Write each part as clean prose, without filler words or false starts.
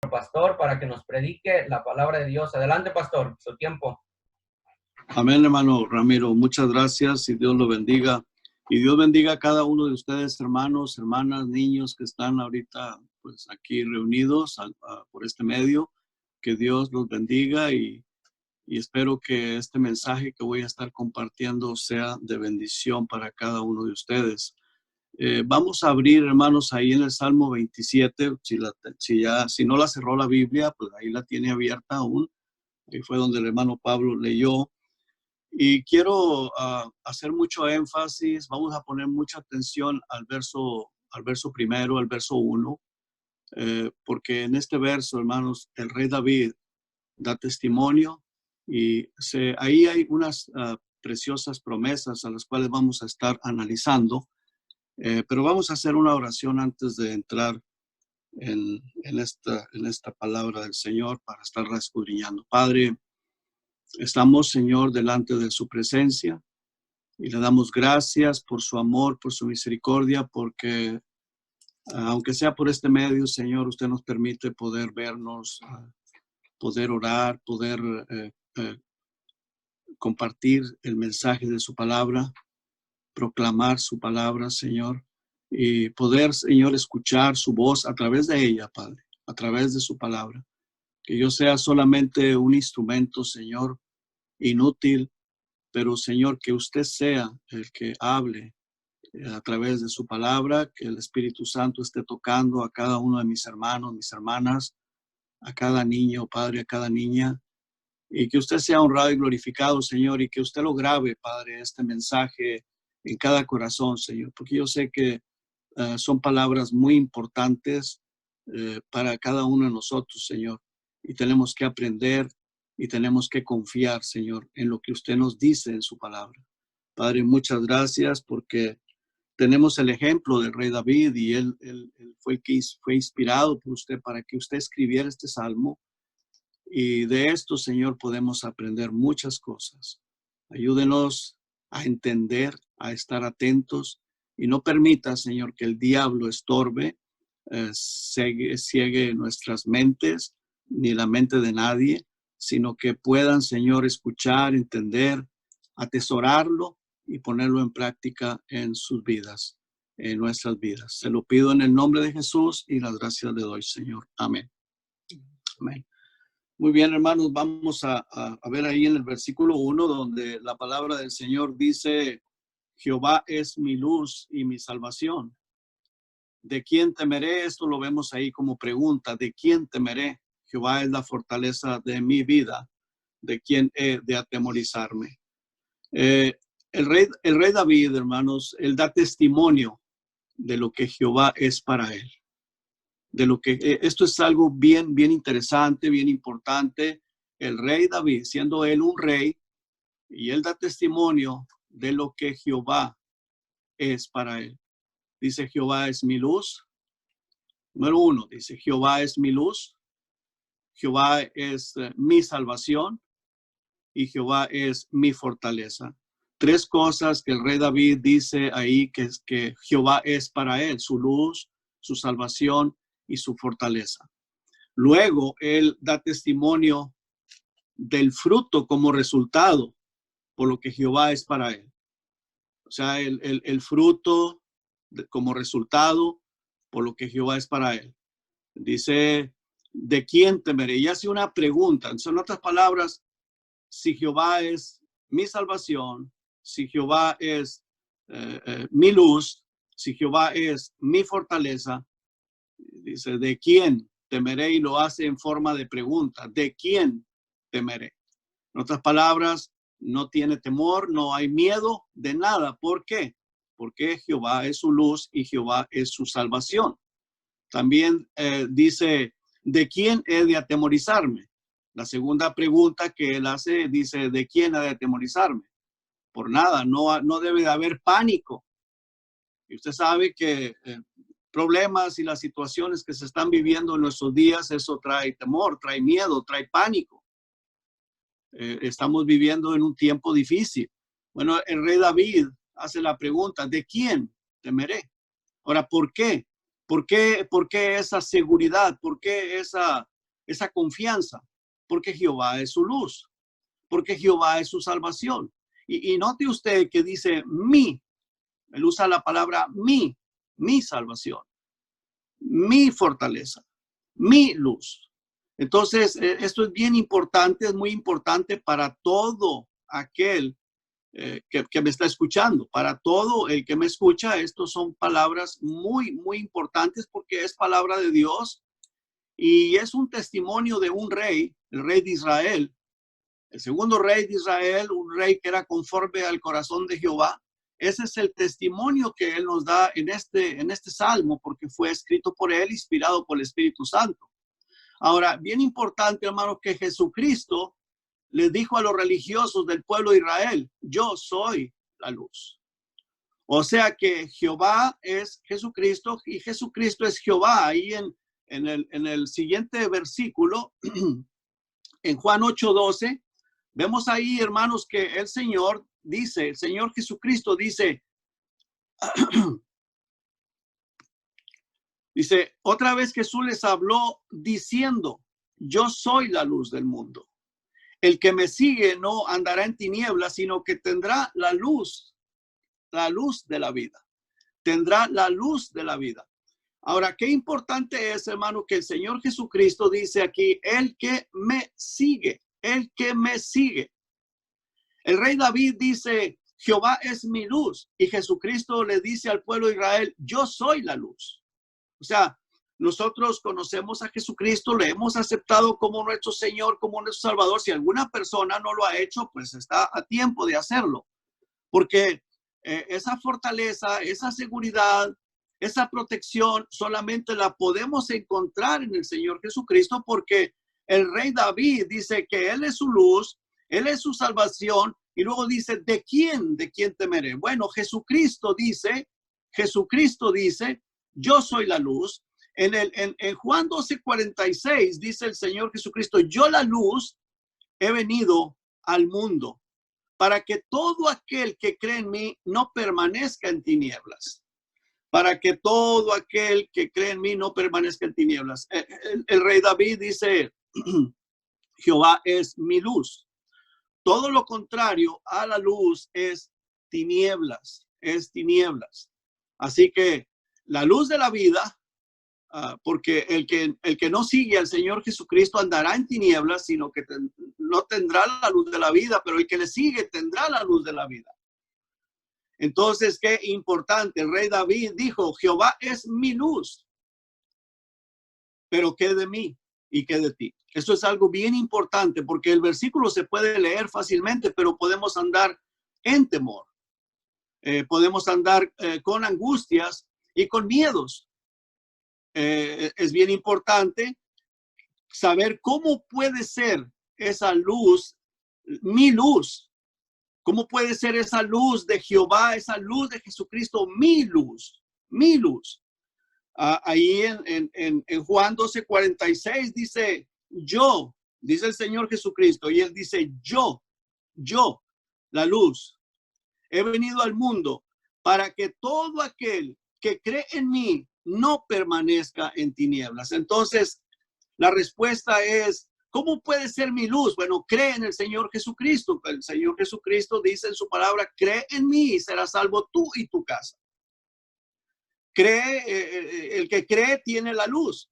pastor para que nos predique la palabra de Dios. Adelante, pastor, su tiempo. Amén, hermano Ramiro. Muchas gracias y Dios lo bendiga. Y Dios bendiga a cada uno de ustedes, hermanos, hermanas, niños que están ahorita pues aquí reunidos por este medio. Que Dios los bendiga y espero que este mensaje que voy a estar compartiendo sea de bendición para cada uno de ustedes. Vamos a abrir, hermanos, ahí en el Salmo 27. Si no la cerró la Biblia, pues ahí la tiene abierta aún. Ahí fue donde el hermano Pablo leyó. Y quiero hacer mucho énfasis, vamos a poner mucha atención al verso primero, al verso 1, porque en este verso, hermanos, el rey David da testimonio y ahí hay unas preciosas promesas a las cuales vamos a estar analizando, pero vamos a hacer una oración antes de entrar en esta palabra del Señor para estar escudriñando. Padre, estamos, Señor, delante de su presencia y le damos gracias por su amor, por su misericordia, porque aunque sea por este medio, Señor, usted nos permite poder vernos, poder orar, poder compartir el mensaje de su palabra, proclamar su palabra, Señor, y poder, Señor, escuchar su voz a través de ella, Padre, a través de su palabra. Que yo sea solamente un instrumento, Señor, inútil, pero, Señor, que usted sea el que hable a través de su palabra, que el Espíritu Santo esté tocando a cada uno de mis hermanos, mis hermanas, a cada niño, Padre, a cada niña, y que usted sea honrado y glorificado, Señor, y que usted lo grabe, Padre, este mensaje en cada corazón, Señor, porque yo sé que son palabras muy importantes para cada uno de nosotros, Señor, y tenemos que aprender y tenemos que confiar, Señor, en lo que usted nos dice en su palabra. Padre, muchas gracias porque tenemos el ejemplo del rey David y él fue el que fue inspirado por usted para que usted escribiera este salmo. Y de esto, Señor, podemos aprender muchas cosas. Ayúdenos a entender, a estar atentos y no permita, Señor, que el diablo estorbe, ciegue nuestras mentes, ni la mente de nadie, sino que puedan, Señor, escuchar, entender, atesorarlo y ponerlo en práctica en sus vidas, en nuestras vidas. Se lo pido en el nombre de Jesús y las gracias le doy, Señor. Amén. Amén. Muy bien, hermanos, vamos a ver ahí en el versículo 1, donde la palabra del Señor dice: Jehová es mi luz y mi salvación. ¿De quién temeré? Esto lo vemos ahí como pregunta. ¿De quién temeré? Jehová es la fortaleza de mi vida. ¿De quién he de atemorizarme? El rey David, hermanos, él da testimonio de lo que Jehová es para él. De lo que esto es algo bien interesante, bien importante. El rey David, siendo él un rey, y él da testimonio de lo que Jehová es para él. Dice: Jehová es mi luz. Número 1, dice: Jehová es mi luz. Jehová es mi salvación y Jehová es mi fortaleza. 3 cosas que el rey David dice ahí que Jehová es para él: su luz, su salvación y su fortaleza. Luego, él da testimonio del fruto como resultado por lo que Jehová es para él. O sea, el fruto como resultado por lo que Jehová es para él. Dice: ¿de quién temeré? Y hace una pregunta. En otras palabras, si Jehová es mi salvación, si Jehová es mi luz, si Jehová es mi fortaleza, dice: ¿de quién temeré? Y lo hace en forma de pregunta. ¿De quién temeré? En otras palabras, no tiene temor, no hay miedo de nada. ¿Por qué? Porque Jehová es su luz y Jehová es su salvación. También dice: ¿de quién he de atemorizarme? La segunda pregunta que él hace dice: ¿de quién he de atemorizarme? Por nada, no debe de haber pánico. Y usted sabe que problemas y las situaciones que se están viviendo en nuestros días, eso trae temor, trae miedo, trae pánico. Estamos viviendo en un tiempo difícil. Bueno, el rey David hace la pregunta: ¿de quién temeré? Ahora, ¿por qué? ¿Por qué esa seguridad? ¿Por qué esa esa confianza, porque Jehová es su luz, porque Jehová es su salvación. Y note usted que dice mi, él usa la palabra mi salvación, mi fortaleza, mi luz. Entonces, esto es bien importante, es muy importante para todo aquel que me está escuchando, para todo el que me escucha. Estos son palabras muy, muy importantes porque es palabra de Dios y es un testimonio de un rey, el rey de Israel, el segundo rey de Israel, un rey que era conforme al corazón de Jehová. Ese es el testimonio que él nos da en este salmo, porque fue escrito por él, inspirado por el Espíritu Santo. Ahora, bien importante, hermanos, que Jesucristo les dijo a los religiosos del pueblo de Israel: yo soy la luz. O sea que Jehová es Jesucristo y Jesucristo es Jehová. Ahí en el siguiente versículo, en Juan 8:12, vemos ahí, hermanos, que el Señor Jesucristo dice, dice, otra vez Jesús les habló diciendo: yo soy la luz del mundo. El que me sigue no andará en tinieblas, sino que tendrá la luz de la vida. Tendrá la luz de la vida. Ahora, qué importante es, hermano, que el Señor Jesucristo dice aquí: el que me sigue, el que me sigue. El rey David dice: Jehová es mi luz. Y Jesucristo le dice al pueblo de Israel: yo soy la luz. O sea, nosotros conocemos a Jesucristo, le hemos aceptado como nuestro Señor, como nuestro Salvador. Si alguna persona no lo ha hecho, pues está a tiempo de hacerlo. Porque esa fortaleza, esa seguridad, esa protección solamente la podemos encontrar en el Señor Jesucristo, porque el rey David dice que Él es su luz, Él es su salvación, y luego dice: ¿de quién temeré? Bueno, Jesucristo dice, yo soy la luz. En Juan 12:46 dice el Señor Jesucristo: yo la luz he venido al mundo, para que todo aquel que cree en mí no permanezca en tinieblas. Para que todo aquel que cree en mí no permanezca en tinieblas. El rey David dice: Jehová es mi luz. Todo lo contrario a la luz es tinieblas, Así que la luz de la vida, porque el que no sigue al Señor Jesucristo andará en tinieblas, sino que no tendrá la luz de la vida, pero el que le sigue tendrá la luz de la vida. Entonces, qué importante. El rey David dijo: Jehová es mi luz, pero ¿qué de mí y qué de ti? Eso es algo bien importante, porque el versículo se puede leer fácilmente, pero podemos andar en temor. Podemos andar con angustias y con miedos. Es bien importante saber cómo puede ser esa luz, mi luz. ¿Cómo puede ser esa luz de Jehová, esa luz de Jesucristo, mi luz, mi luz? Ahí en Juan 12:46 dice: yo, dice el Señor Jesucristo, y él dice: yo, la luz, he venido al mundo para que todo aquel que cree en mí no permanezca en tinieblas. Entonces, la respuesta es: ¿cómo puede ser mi luz? Bueno, cree en el Señor Jesucristo. El Señor Jesucristo dice en su palabra: cree en mí y serás salvo tú y tu casa. El que cree tiene la luz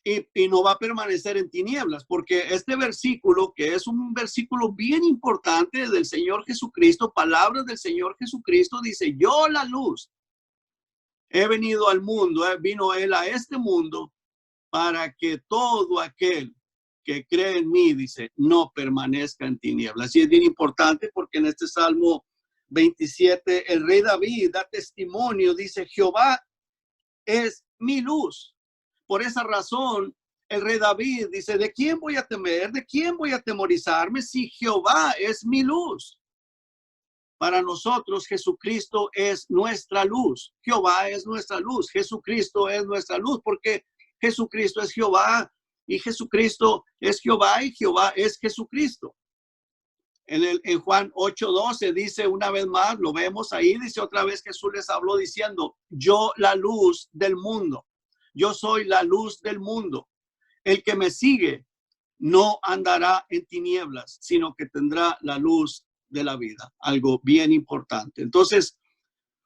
y no va a permanecer en tinieblas, porque este versículo, que es un versículo bien importante del Señor Jesucristo, palabras del Señor Jesucristo, dice: yo la luz he venido al mundo, vino él a este mundo para que todo aquel que cree en mí, dice, no permanezca en tinieblas. Y es bien importante porque en este Salmo 27, el rey David da testimonio, dice: Jehová es mi luz. Por esa razón, el rey David dice: ¿de quién voy a temer? ¿De quién voy a atemorizarme si Jehová es mi luz? Para nosotros, Jesucristo es nuestra luz. Jehová es nuestra luz. Jesucristo es nuestra luz, porque Jesucristo es Jehová y Jesucristo es Jehová y Jehová es Jesucristo. En Juan 8:12 dice una vez más, lo vemos ahí, dice otra vez: Jesús les habló diciendo: yo la luz del mundo. Yo soy la luz del mundo. El que me sigue no andará en tinieblas, sino que tendrá la luz de la vida. Algo bien importante. Entonces,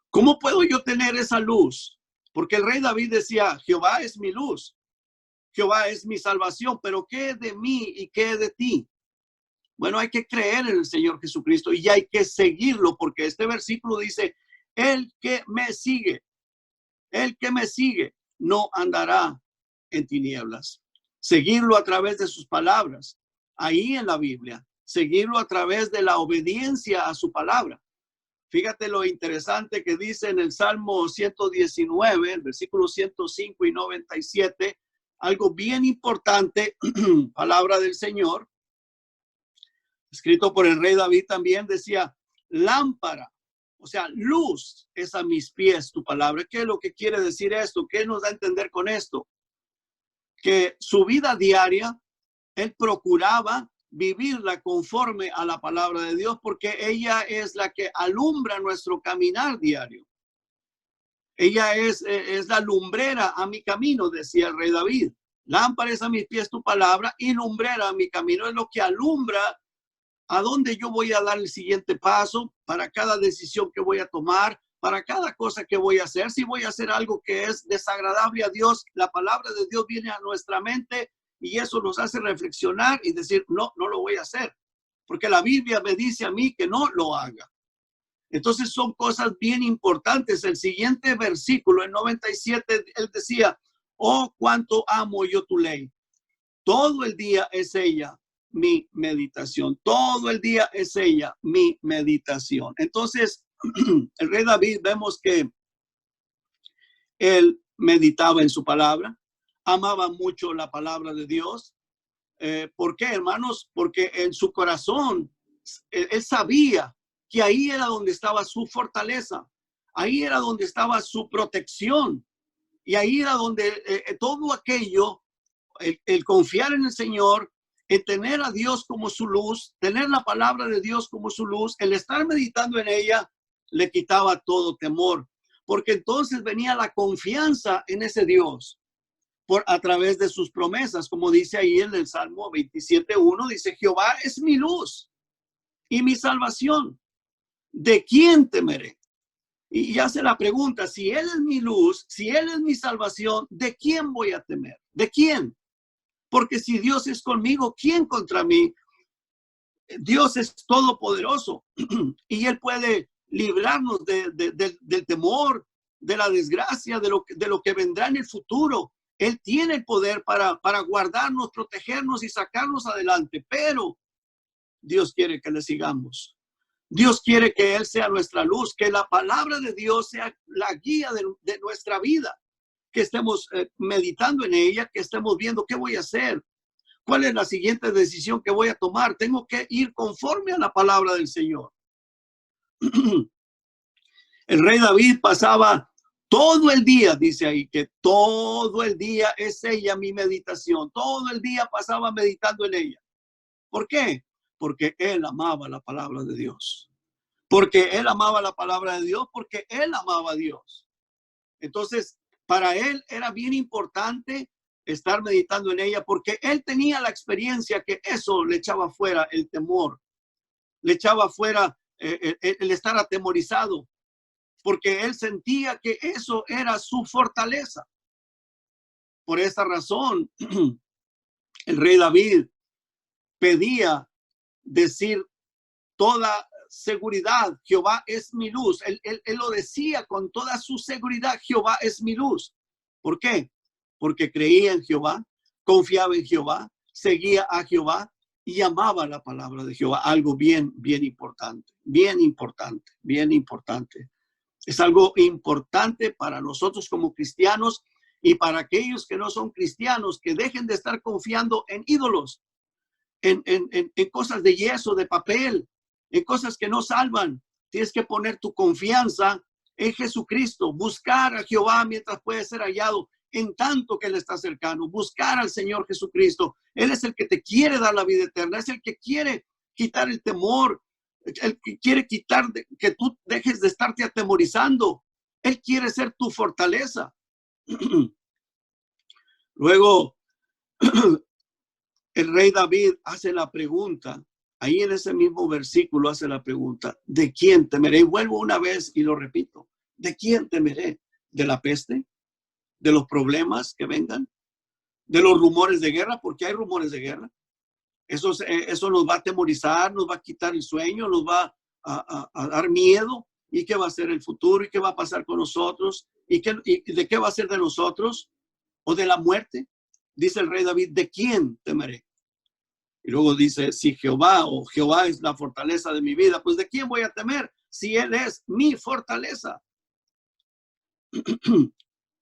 ¿cómo puedo yo tener esa luz? Porque el rey David decía, Jehová es mi luz, Jehová es mi salvación, pero ¿qué de mí y qué de ti? Bueno, hay que creer en el Señor Jesucristo y hay que seguirlo, porque este versículo dice, el que me sigue no andará en tinieblas. Seguirlo a través de sus palabras, ahí en la Biblia, seguirlo a través de la obediencia a su palabra. Fíjate lo interesante que dice en el Salmo 119, el versículo 105 y 97, algo bien importante, palabra del Señor, escrito por el rey David también, decía, lámpara, o sea, luz es a mis pies tu palabra. ¿Qué es lo que quiere decir esto? ¿Qué nos da a entender con esto? Que su vida diaria, él procuraba vivirla conforme a la palabra de Dios, porque ella es la que alumbra nuestro caminar diario. Ella es la lumbrera a mi camino, decía el rey David. Lámpara es a mis pies tu palabra y lumbrera a mi camino. Es lo que alumbra a dónde yo voy a dar el siguiente paso para cada decisión que voy a tomar, para cada cosa que voy a hacer. Si voy a hacer algo que es desagradable a Dios, la palabra de Dios viene a nuestra mente y eso nos hace reflexionar y decir, no lo voy a hacer, porque la Biblia me dice a mí que no lo haga. Entonces son cosas bien importantes. El siguiente versículo, el 97, él decía, oh, cuánto amo yo tu ley. Todo el día es ella mi meditación. Todo el día es ella mi meditación. Entonces, el rey David, vemos que él meditaba en su palabra, amaba mucho la palabra de Dios. ¿Por qué, hermanos? Porque en su corazón, él sabía que ahí era donde estaba su fortaleza, ahí era donde estaba su protección, y ahí era donde todo aquello, el confiar en el Señor, el tener a Dios como su luz, tener la palabra de Dios como su luz, el estar meditando en ella, le quitaba todo temor, porque entonces venía la confianza en ese Dios a través de sus promesas, como dice ahí en el Salmo 27:1, dice, Jehová es mi luz y mi salvación. ¿De quién temeré? Y hace la pregunta, si Él es mi luz, si Él es mi salvación, ¿de quién voy a temer? ¿De quién? Porque si Dios es conmigo, ¿quién contra mí? Dios es todopoderoso y Él puede librarnos del temor, de la desgracia, de lo que vendrá en el futuro. Él tiene el poder para guardarnos, protegernos y sacarnos adelante, pero Dios quiere que le sigamos. Dios quiere que Él sea nuestra luz, que la palabra de Dios sea la guía de nuestra vida, que estemos meditando en ella, que estemos viendo qué voy a hacer, cuál es la siguiente decisión que voy a tomar. Tengo que ir conforme a la palabra del Señor. El rey David pasaba todo el día, dice ahí, que todo el día es ella mi meditación. Todo el día pasaba meditando en ella. ¿Por qué? Porque él amaba la palabra de Dios. Porque él amaba la palabra de Dios, porque él amaba a Dios. Entonces, para él era bien importante estar meditando en ella, porque él tenía la experiencia que eso le echaba fuera el temor, le echaba fuera el estar atemorizado, porque él sentía que eso era su fortaleza. Por esa razón, el rey David pedía decir toda seguridad, Jehová es mi luz. Él lo decía con toda su seguridad, Jehová es mi luz. ¿Por qué? Porque creía en Jehová, confiaba en Jehová, seguía a Jehová y amaba la palabra de Jehová. Algo bien importante, bien importante, bien importante. Es algo importante para nosotros como cristianos y para aquellos que no son cristianos, que dejen de estar confiando en ídolos, en cosas de yeso, de papel, en cosas que no salvan. Tienes que poner tu confianza en Jesucristo, buscar a Jehová mientras puede ser hallado, en tanto que Él está cercano, buscar al Señor Jesucristo. Él es el que te quiere dar la vida eterna, es el que quiere quitar el temor, el que quiere quitar que tú dejes de estarte atemorizando. Él quiere ser tu fortaleza. Luego, el rey David hace la pregunta, ahí en ese mismo versículo hace la pregunta, ¿de quién temeré? Y vuelvo una vez y lo repito, ¿de quién temeré? ¿De la peste? ¿De los problemas que vengan? ¿De los rumores de guerra? Porque hay rumores de guerra. Eso nos va a atemorizar, nos va a quitar el sueño, nos va a dar miedo. ¿Y qué va a ser el futuro? ¿Y qué va a pasar con nosotros? ¿Y de qué va a ser de nosotros? ¿O de la muerte? Dice el rey David, ¿de quién temeré? Y luego dice, si Jehová o Jehová es la fortaleza de mi vida, pues ¿de quién voy a temer? Si Él es mi fortaleza.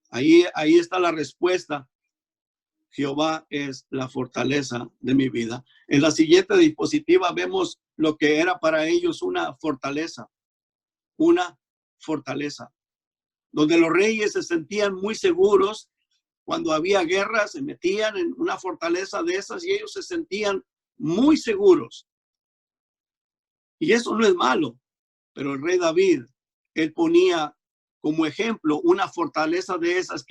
Ahí está la respuesta. Jehová es la fortaleza de mi vida. En la siguiente diapositiva vemos lo que era para ellos una fortaleza, donde los reyes se sentían muy seguros. Cuando había guerra, se metían en una fortaleza de esas y ellos se sentían muy seguros. Y eso no es malo, pero el rey David, él ponía como ejemplo una fortaleza de esas,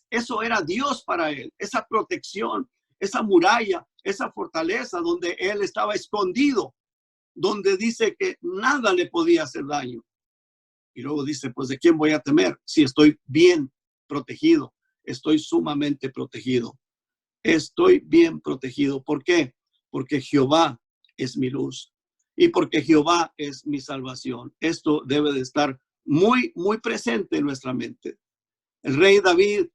eso era Dios para él, esa protección, esa muralla, esa fortaleza donde él estaba escondido, donde dice que nada le podía hacer daño. Y luego dice, pues ¿de quién voy a temer? Si estoy bien protegido, estoy sumamente protegido. Estoy bien protegido. ¿Por qué? Porque Jehová es mi luz y porque Jehová es mi salvación. Esto debe de estar muy, muy presente en nuestra mente. El rey David,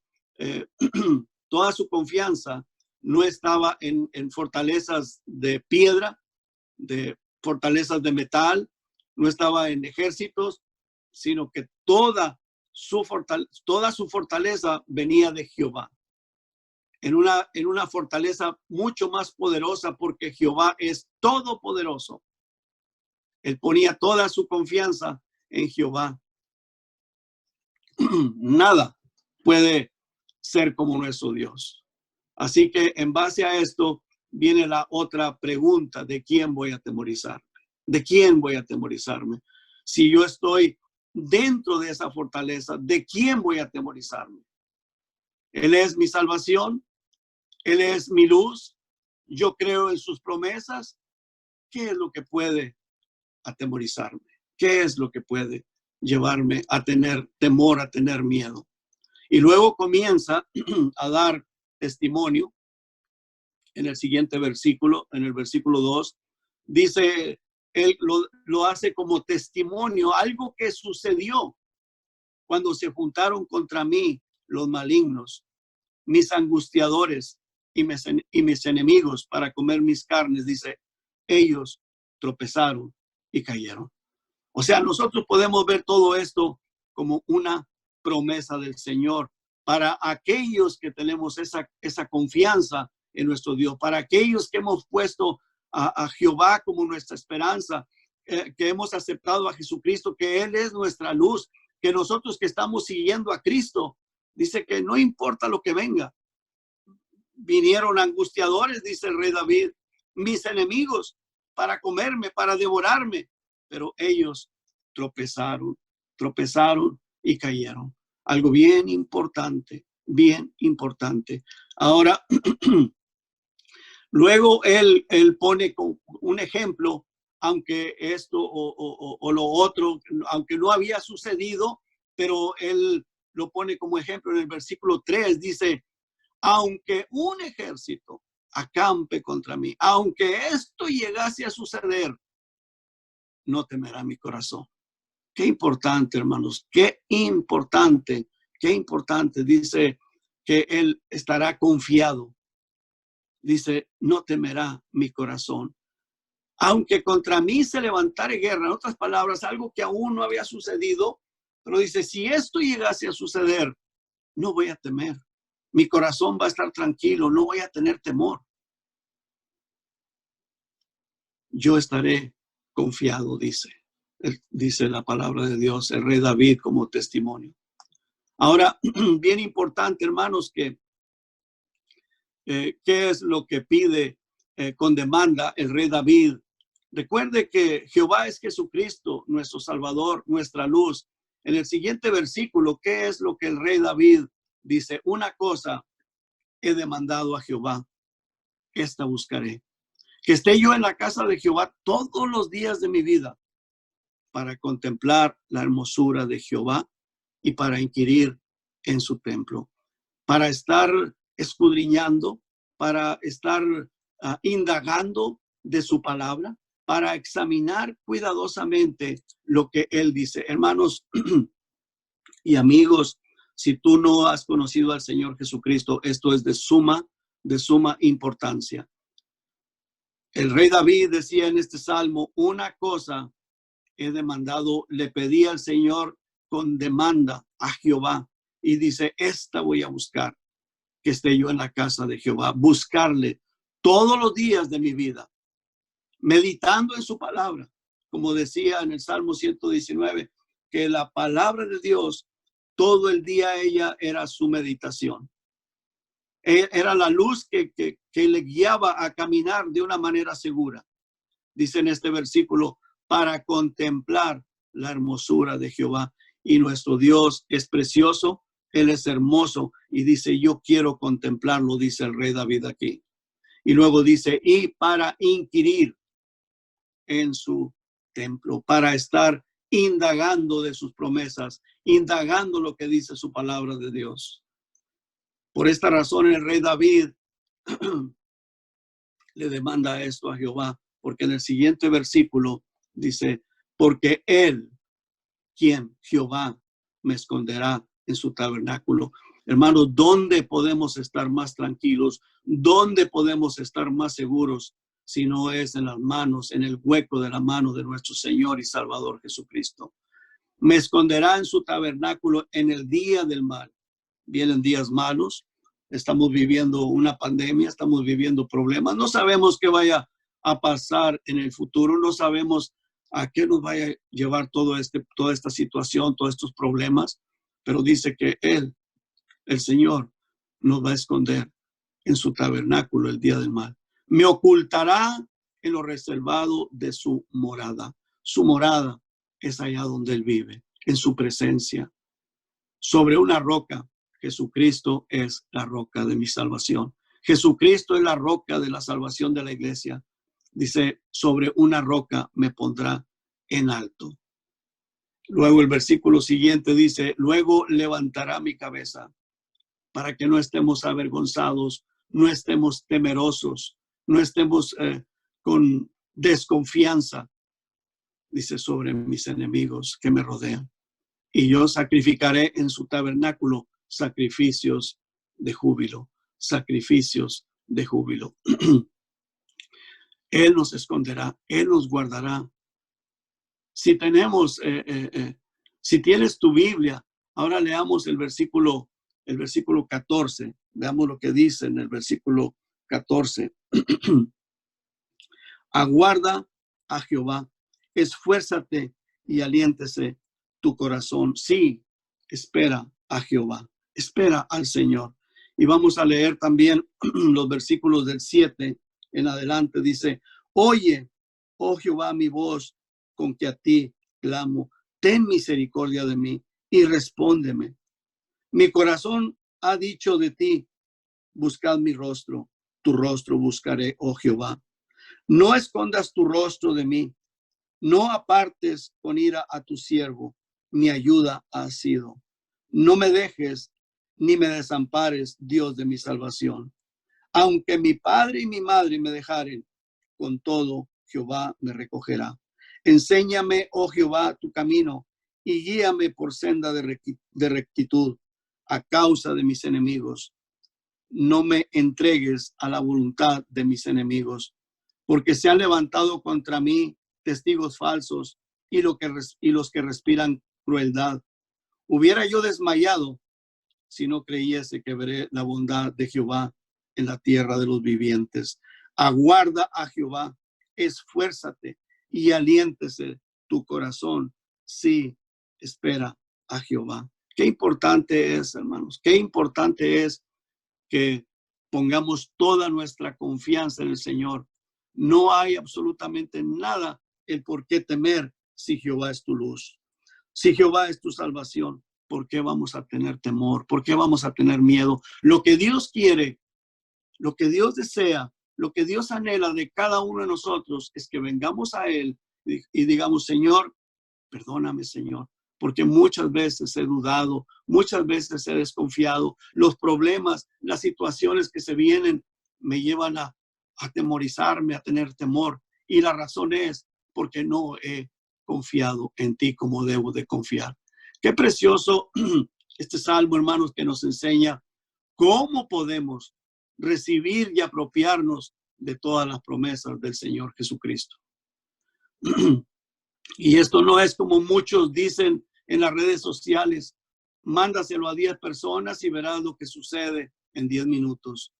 toda su confianza no estaba en fortalezas de piedra, de fortalezas de metal, no estaba en ejércitos, sino que toda su fortaleza venía de Jehová. En una fortaleza mucho más poderosa, porque Jehová es todopoderoso. Él ponía toda su confianza en Jehová. Nada puede ser como nuestro Dios. Así que en base a esto viene la otra pregunta: ¿de quién voy a atemorizarme? ¿De quién voy a atemorizarme? Si yo estoy dentro de esa fortaleza, ¿de quién voy a atemorizarme? Él es mi salvación, Él es mi luz, yo creo en sus promesas. ¿Qué es lo que puede atemorizarme? ¿Qué es lo que puede llevarme a tener temor, a tener miedo? Y luego comienza a dar testimonio en el siguiente versículo, en el versículo 2, dice, él lo hace como testimonio, algo que sucedió cuando se juntaron contra mí los malignos, mis angustiadores y mis enemigos para comer mis carnes. Dice, ellos tropezaron y cayeron. O sea, nosotros podemos ver todo esto como una promesa del Señor para aquellos que tenemos esa confianza en nuestro Dios, para aquellos que hemos puesto a Jehová como nuestra esperanza, que hemos aceptado a Jesucristo, que Él es nuestra luz, que nosotros que estamos siguiendo a Cristo, dice que no importa lo que venga. Vinieron angustiadores, dice el rey David, mis enemigos, para comerme, para devorarme, pero ellos tropezaron y cayeron. Algo bien importante, bien importante. Ahora, luego él pone un ejemplo, aunque esto o lo otro, aunque no había sucedido, pero él lo pone como ejemplo en el versículo 3, dice, aunque un ejército acampe contra mí, aunque esto llegase a suceder, no temerá mi corazón. Qué importante, hermanos, qué importante. Dice que él estará confiado. Dice, no temerá mi corazón. Aunque contra mí se levantare guerra, en otras palabras, algo que aún no había sucedido, pero dice, si esto llegase a suceder, no voy a temer. Mi corazón va a estar tranquilo, no voy a tener temor. Yo estaré confiado, dice la palabra de Dios, el rey David como testimonio. Ahora, bien importante, hermanos, que ¿qué es lo que pide con demanda el rey David? Recuerde que Jehová es Jesucristo, nuestro Salvador, nuestra luz. En el siguiente versículo, ¿qué es lo que el rey David dice? Una cosa he demandado a Jehová, esta buscaré. Que esté yo en la casa de Jehová todos los días de mi vida para contemplar la hermosura de Jehová y para inquirir en su templo, para estar escudriñando, para estar indagando de su palabra, para examinar cuidadosamente lo que él dice. Hermanos y amigos, si tú no has conocido al Señor Jesucristo, esto es de suma importancia. El rey David decía en este salmo, una cosa he demandado, le pedí al Señor con demanda a Jehová, y dice, esta voy a buscar, que esté yo en la casa de Jehová, buscarle todos los días de mi vida, meditando en su palabra, como decía en el Salmo 119, que la palabra de Dios, todo el día ella era su meditación. Era la luz que le guiaba a caminar de una manera segura. Dice en este versículo, para contemplar la hermosura de Jehová. Y nuestro Dios es precioso, Él es hermoso. Y dice, yo quiero contemplarlo, dice el rey David aquí. Y luego dice, y para inquirir en su templo, para estar indagando de sus promesas, indagando lo que dice su palabra de Dios. Por esta razón el rey David le demanda esto a Jehová, porque en el siguiente versículo dice, porque él, quien Jehová, me esconderá en su tabernáculo. Hermanos, ¿dónde podemos estar más tranquilos? ¿Dónde podemos estar más seguros si no es en las manos, en el hueco de la mano de nuestro Señor y Salvador Jesucristo? Me esconderá en su tabernáculo en el día del mal. Vienen días malos, estamos viviendo una pandemia, estamos viviendo problemas, no sabemos qué vaya a pasar en el futuro, no sabemos a qué nos vaya a llevar toda esta situación, todos estos problemas, pero dice que Él, el Señor, nos va a esconder en su tabernáculo el día del mal. Me ocultará en lo reservado de su morada. Su morada es allá donde Él vive, en su presencia, sobre una roca. Jesucristo es la roca de mi salvación. Jesucristo es la roca de la salvación de la iglesia. Dice, sobre una roca me pondrá en alto. Luego el versículo siguiente dice, luego levantará mi cabeza para que no estemos avergonzados, no estemos temerosos, no estemos con desconfianza. Dice, sobre mis enemigos que me rodean. Y yo sacrificaré en su tabernáculo sacrificios de júbilo, sacrificios de júbilo. Él nos esconderá, Él nos guardará. Si tenemos, si tienes tu Biblia, ahora leamos el versículo 14. Veamos lo que dice en el versículo 14. Aguarda a Jehová, esfuérzate y aliéntese tu corazón. Sí, espera a Jehová, espera al Señor. Y vamos a leer también los versículos del 7 en adelante. Dice, oye, oh Jehová, mi voz con que a ti clamo. Ten misericordia de mí y respóndeme. Mi corazón ha dicho de ti, buscad mi rostro, tu rostro buscaré, oh Jehová. No escondas tu rostro de mí, no apartes con ira a tu siervo, mi ayuda ha sido. No me dejes ni me desampares, Dios de mi salvación. Aunque mi padre y mi madre me dejaren, con todo Jehová me recogerá. Enséñame, oh Jehová, tu camino y guíame por senda de rectitud a causa de mis enemigos. No me entregues a la voluntad de mis enemigos, porque se han levantado contra mí testigos falsos y los que respiran crueldad. Hubiera yo desmayado si no creyese que veré la bondad de Jehová en la tierra de los vivientes. Aguarda a Jehová, esfuérzate y aliéntese tu corazón. Sí, espera a Jehová. Qué importante es, hermanos, qué importante es que pongamos toda nuestra confianza en el Señor. No hay absolutamente nada el por qué temer si Jehová es tu luz. Si Jehová es tu salvación, ¿por qué vamos a tener temor? ¿Por qué vamos a tener miedo? Lo que Dios quiere, lo que Dios desea, lo que Dios anhela de cada uno de nosotros es que vengamos a Él y digamos, Señor, perdóname, Señor, porque muchas veces he dudado, muchas veces he desconfiado. Los problemas, las situaciones que se vienen me llevan a atemorizarme, a tener temor. Y la razón es porque no he confiado en ti como debo de confiar. Qué precioso este salmo, hermanos, que nos enseña cómo podemos recibir y apropiarnos de todas las promesas del Señor Jesucristo. Y esto no es como muchos dicen en las redes sociales, mándaselo a 10 personas y verás lo que sucede en 10 minutos.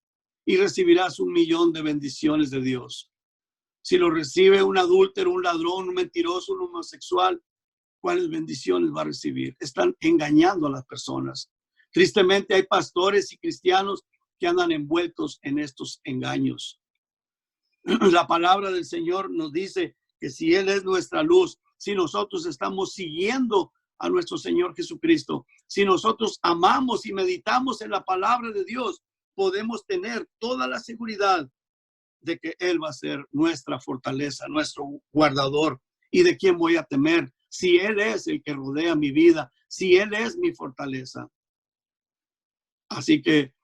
Y recibirás 1,000,000 de bendiciones de Dios. Si lo recibe un adúltero, un ladrón, un mentiroso, un homosexual, ¿cuáles bendiciones va a recibir? Están engañando a las personas. Tristemente hay pastores y cristianos que andan envueltos en estos engaños. La palabra del Señor nos dice que si Él es nuestra luz, si nosotros estamos siguiendo a nuestro Señor Jesucristo, si nosotros amamos y meditamos en la palabra de Dios, podemos tener toda la seguridad de que Él va a ser nuestra fortaleza, nuestro guardador. ¿Y de quién voy a temer? Si Él es el que rodea mi vida, si Él es mi fortaleza. Así que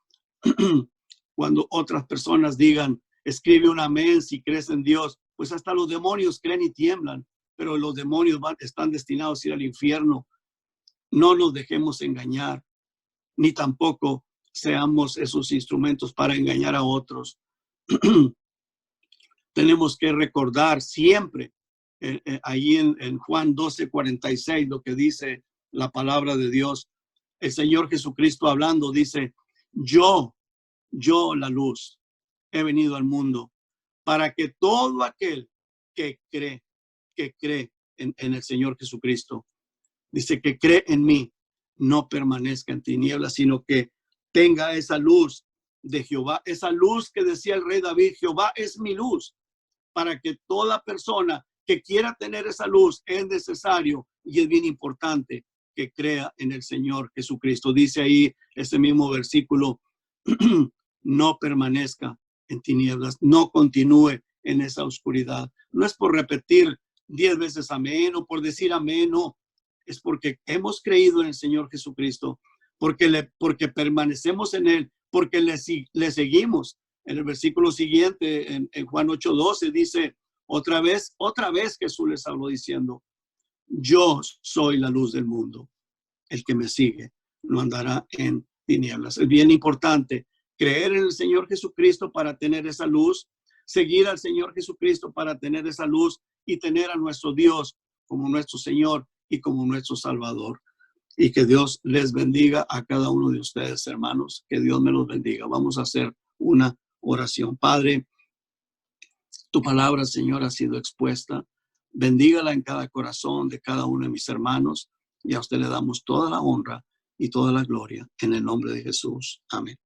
cuando otras personas digan, escribe un amén si crees en Dios, pues hasta los demonios creen y tiemblan, pero los demonios están destinados a ir al infierno. No nos dejemos engañar, ni tampoco seamos esos instrumentos para engañar a otros. Tenemos que recordar siempre, ahí en Juan 12:46, lo que dice la palabra de Dios. El Señor Jesucristo hablando dice, yo la luz, he venido al mundo para que todo aquel que cree en el Señor Jesucristo, dice que cree en mí, no permanezca en tinieblas, sino que tenga esa luz de Jehová, esa luz que decía el rey David, Jehová es mi luz, para que toda persona que quiera tener esa luz es necesario y es bien importante que crea en el Señor Jesucristo. Dice ahí ese mismo versículo, no permanezca en tinieblas, no continúe en esa oscuridad. No es por repetir 10 veces amén o por decir amén, no. Es porque hemos creído en el Señor Jesucristo, porque permanecemos en Él, porque le seguimos. En el versículo siguiente, en Juan 8:12, dice, otra vez Jesús les habló diciendo, yo soy la luz del mundo. El que me sigue no andará en tinieblas. Es bien importante creer en el Señor Jesucristo para tener esa luz, seguir al Señor Jesucristo para tener esa luz y tener a nuestro Dios como nuestro Señor y como nuestro Salvador. Y que Dios les bendiga a cada uno de ustedes, hermanos. Que Dios me los bendiga. Vamos a hacer una oración. Padre, tu palabra, Señor, ha sido expuesta. Bendígala en cada corazón de cada uno de mis hermanos. Y a usted le damos toda la honra y toda la gloria en el nombre de Jesús. Amén.